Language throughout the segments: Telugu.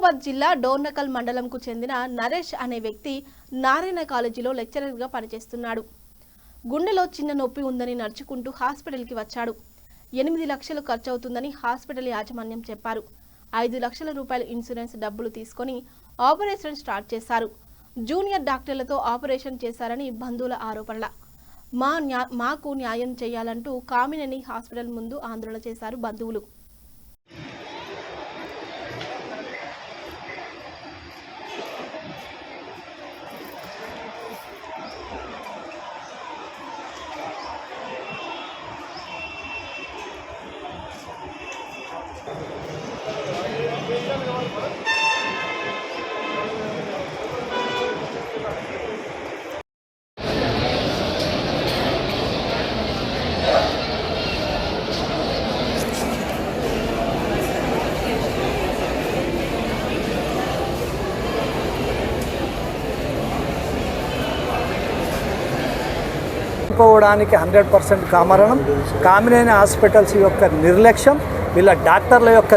మహబూబాబాద్ జిల్లా డోర్నకల్ మండలంకు చెందిన నరేష్ అనే వ్యక్తి నారాయణ కాలేజీలో లెక్చరర్గా పనిచేస్తున్నాడు. గుండెలో చిన్న నొప్పి ఉందని నడుచుకుంటూ హాస్పిటల్కి వచ్చాడు. 8 లక్షలు ఖర్చవుతుందని హాస్పిటల్ యాజమాన్యం చెప్పారు. 5 లక్షల రూపాయల ఇన్సూరెన్స్ డబ్బులు తీసుకొని ఆపరేషన్ స్టార్ట్ చేశారు. జూనియర్ డాక్టర్లతో ఆపరేషన్ చేశారని బంధువుల ఆరోపణల. మాకు న్యాయం చేయాలంటూ కామినేని హాస్పిటల్ ముందు ఆందోళన చేశారు బంధువులు. పోవడానికి 100% కారణం కామినేని హాస్పిటల్స్ యొక్క నిర్లక్ష్యం, వీళ్ళ డాక్టర్ల యొక్క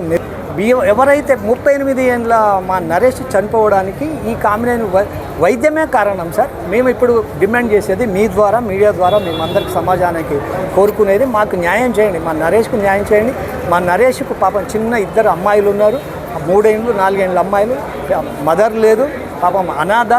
ఎవరైతే 38 ఏళ్ళ మా నరేష్ చనిపోవడానికి ఈ కామినేని వైద్యమే కారణం సార్. మేము ఇప్పుడు డిమాండ్ చేసేది మీ ద్వారా, మీడియా ద్వారా మేమందరికి సమాజానికి కోరుకునేది మాకు న్యాయం చేయండి, మా నరేష్కు న్యాయం చేయండి. మా నరేష్కు పాపం చిన్న 2 అమ్మాయిలు ఉన్నారు, 3 ఏళ్ళు 4 ఏళ్ళ అమ్మాయిలు, మదర్ లేదు, పాపం అనాథ,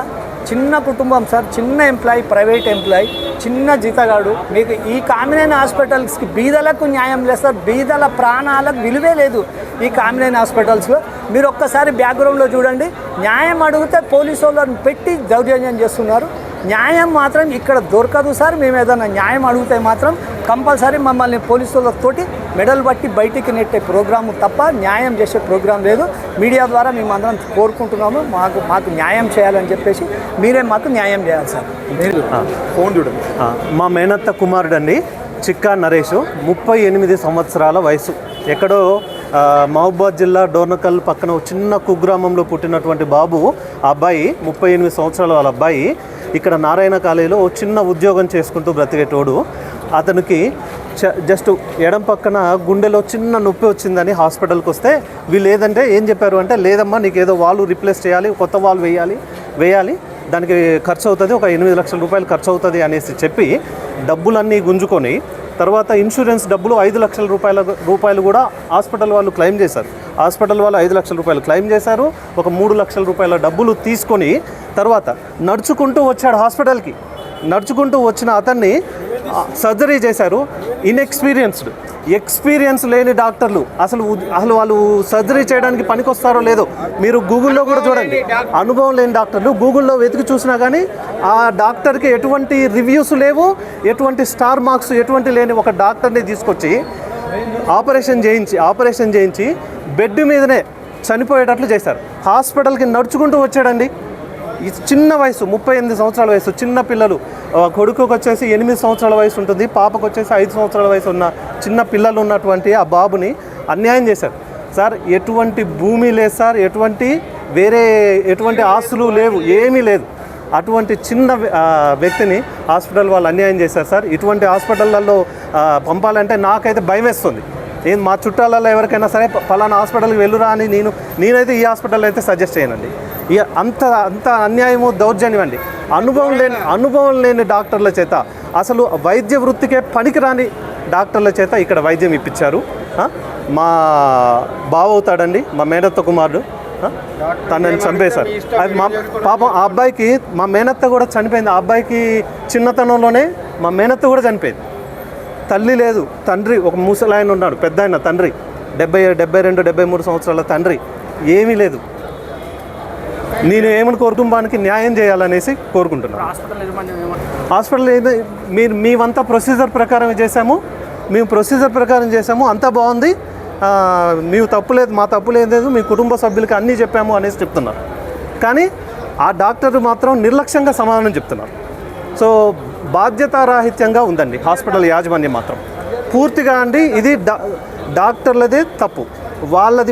చిన్న కుటుంబం సార్, చిన్న ఎంప్లాయీ, ప్రైవేట్ ఎంప్లాయీ, చిన్న జీతగాడు. మీకు ఈ కామినేని హాస్పిటల్స్కి బీదలకు న్యాయం లేదు సార్, బీదల ప్రాణాలకు విలువే లేదు ఈ కామినేని హాస్పిటల్స్లో. మీరు ఒక్కసారి బ్యాక్గ్రౌండ్లో చూడండి, న్యాయం అడిగితే పోలీసు వాళ్ళని పెట్టి దౌర్జన్యం చేస్తున్నారు. న్యాయం మాత్రం ఇక్కడ దొరకదు సార్. మేము ఏదైనా న్యాయం అడిగితే మాత్రం కంపల్సరీ మమ్మల్ని పోలీసు వాళ్ళతోటి మెడల్ బట్టి బయటికి నెట్టే ప్రోగ్రాము తప్ప న్యాయం చేసే ప్రోగ్రాం లేదు. మీడియా ద్వారా మేము అందరం కోరుకుంటున్నాము, మాకు న్యాయం చేయాలని చెప్పేసి మీరే మాకు న్యాయం చేయాలి సార్. మీరు ఫోన్ చూడండి. మా మేనత్త కుమారుడు అండి చిక్కా నరేష్, 38 సంవత్సరాల వయసు. ఎక్కడో మహబూబాబాద్ జిల్లా డోర్నకల్ పక్కన చిన్న కుగ్రామంలో పుట్టినటువంటి బాబు. ఆ అబ్బాయి 38 సంవత్సరాల వాళ్ళ అబ్బాయి ఇక్కడ నారాయణ కాలేజీలో చిన్న ఉద్యోగం చేసుకుంటూ బ్రతికేటోడు. అతనికి జస్ట్ ఎడం పక్కన గుండెలో చిన్న నొప్పి వచ్చిందని హాస్పిటల్కి వస్తే వీళ్ళు ఏదంటే ఏం చెప్పారు అంటే, లేదమ్మా నీకు ఏదో వాల్వ్ రిప్లేస్ చేయాలి, కొత్త వాల్వ్ వేయాలి, దానికి ఖర్చు అవుతుంది, ఒక 8 లక్షల రూపాయలు ఖర్చు అవుతుంది అనేసి చెప్పి డబ్బులన్నీ గుంజుకొని తర్వాత ఇన్సూరెన్స్ డబ్బులు 5 లక్షల రూపాయలు కూడా హాస్పిటల్ వాళ్ళు క్లెయిమ్ చేశారు. హాస్పిటల్ వాళ్ళు 5 లక్షల రూపాయలు క్లెయిమ్ చేశారు. ఒక 3 లక్షల రూపాయల డబ్బులు తీసుకొని తర్వాత నడుచుకుంటూ వచ్చాడు హాస్పిటల్కి. నడుచుకుంటూ వచ్చిన అతన్ని సర్జరీ చేశారు. ఎక్స్పీరియన్స్ లేని డాక్టర్లు అసలు వాళ్ళు సర్జరీ చేయడానికి పనికొస్తారో లేదో మీరు గూగుల్లో కూడా చూడండి. అనుభవం లేని డాక్టర్లు గూగుల్లో వెతికి చూసినా కానీ ఆ డాక్టర్కి ఎటువంటి రివ్యూస్ లేవు, ఎటువంటి స్టార్ మార్క్స్ ఎటువంటి లేని ఒక డాక్టర్ని తీసుకొచ్చి ఆపరేషన్ చేయించి బెడ్ మీదనే చనిపోయేటట్లు చేశారు. హాస్పిటల్కి నడుచుకుంటూ వచ్చాడండి. ఈ చిన్న వయసు 38 సంవత్సరాల వయసు, చిన్న పిల్లలు. కొడుకుకి వచ్చేసి 8 సంవత్సరాల వయసు ఉంటుంది, పాపకు వచ్చేసి 5 సంవత్సరాల వయసు ఉన్న చిన్న పిల్లలు ఉన్నటువంటి ఆ బాబుని అన్యాయం చేశారు సార్. ఎటువంటి భూమి లేదు సార్, ఎటువంటి ఆస్తులు లేవు, ఏమీ లేదు. అటువంటి చిన్న వ్యక్తిని హాస్పిటల్ వాళ్ళు అన్యాయం చేశారు సార్. ఇటువంటి హాస్పిటళ్ళల్లో పంపాలంటే నాకైతే భయం వేస్తుంది. మా చుట్టాలలో ఎవరికైనా సరే ఫలానా హాస్పిటల్కి వెళ్ళురా అని నేనైతే ఈ హాస్పిటల్ అయితే సజెస్ట్ చేయనండి. ఇక అంత అన్యాయము, దౌర్జన్యం అండి. అనుభవం లేని డాక్టర్ల చేత, అసలు వైద్య వృత్తికే పనికిరాని డాక్టర్ల చేత ఇక్కడ వైద్యం ఇప్పించారు. మా బావ అవుతాడండి, మా మేనత్త కుమారుడు, తనని చంపేశారు. అది పాపం ఆ అబ్బాయికి మా మేనత్త కూడా చనిపోయింది. ఆ అబ్బాయికి చిన్నతనంలోనే మా మేనత్త కూడా చనిపోయింది. తల్లి లేదు, తండ్రి ఒక ముసలాయన ఉన్నాడు, పెద్ద ఆయన తండ్రి, 72-73 సంవత్సరాల తండ్రి, ఏమీ లేదు. నేను ఏమని కుటుంబానికి న్యాయం చేయాలనేసి కోరుకుంటున్నాను. హాస్పిటల్ మేమంతా ప్రొసీజర్ ప్రకారం చేసాము, అంతా బాగుంది, మేము తప్పులేదు, మా తప్పు లేదు, మీ కుటుంబ సభ్యులకి అన్నీ చెప్పాము అనేసి చెప్తున్నారు. కానీ ఆ డాక్టర్ మాత్రం నిర్లక్ష్యంగా సమాధానం చెప్తున్నారు. సో బాధ్యతారాహిత్యంగా ఉందండి హాస్పిటల్ యాజమాన్యం మాత్రం పూర్తిగా అండి. ఇది డాక్టర్లదే తప్పు, వాళ్ళది